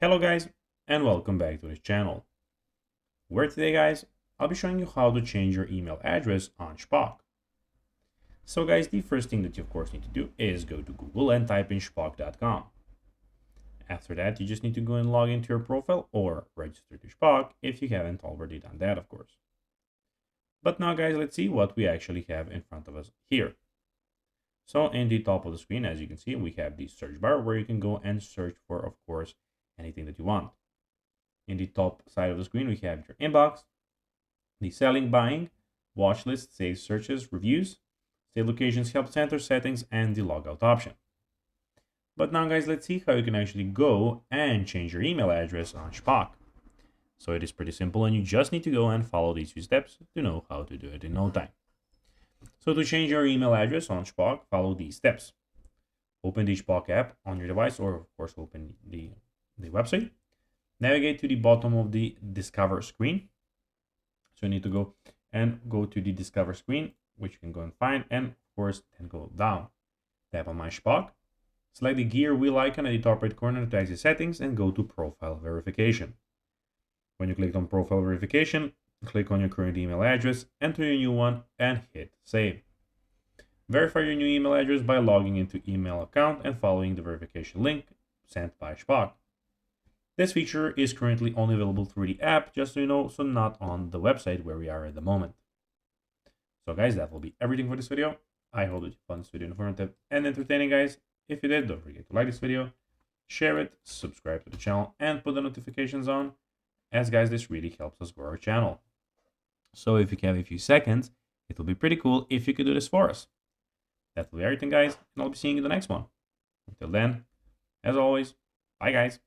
Hello guys, and welcome back to this channel, where today guys, I'll be showing you how to change your email address on Shpock. So guys, the first thing that you of course need to do is go to Google and type in shpock.com. After that, you just need to go and log into your profile or register to Shpock if you haven't already done that, of course. But now guys, let's see what we actually have in front of us here. So in the top of the screen, as you can see, we have the search bar where you can go and search for, of course, anything that you want. In the top side of the screen, we have your inbox, the selling, buying, watch list, saved searches, reviews, save locations, help center, settings, and the logout option. But now guys, let's see how you can actually go and change your email address on Shpock. So it is pretty simple and you just need to go and follow these few steps to know how to do it in no time. So to change your email address on Shpock, follow these steps. Open the Shpock app on your device or of course open the website. Navigate to the bottom of the Discover screen. So you need to go to the Discover screen, which you can go and find, and of course, then go down. Tap on My Shpock. Select the gear wheel icon at the top right corner to exit settings and go to Profile Verification. When you click on Profile Verification, click on your current email address, enter your new one, and hit Save. Verify your new email address by logging into email account and following the verification link sent by Shpock. This feature is currently only available through the app, just so you know, so not on the website where we are at the moment. So guys, that will be everything for this video. I hope that you found this video informative and entertaining, guys. If you did, don't forget to like this video, share it, subscribe to the channel, and put the notifications on, as guys, this really helps us grow our channel. So if you have a few seconds, it will be pretty cool if you could do this for us. That will be everything, guys, and I'll be seeing you in the next one. Until then, as always, bye guys.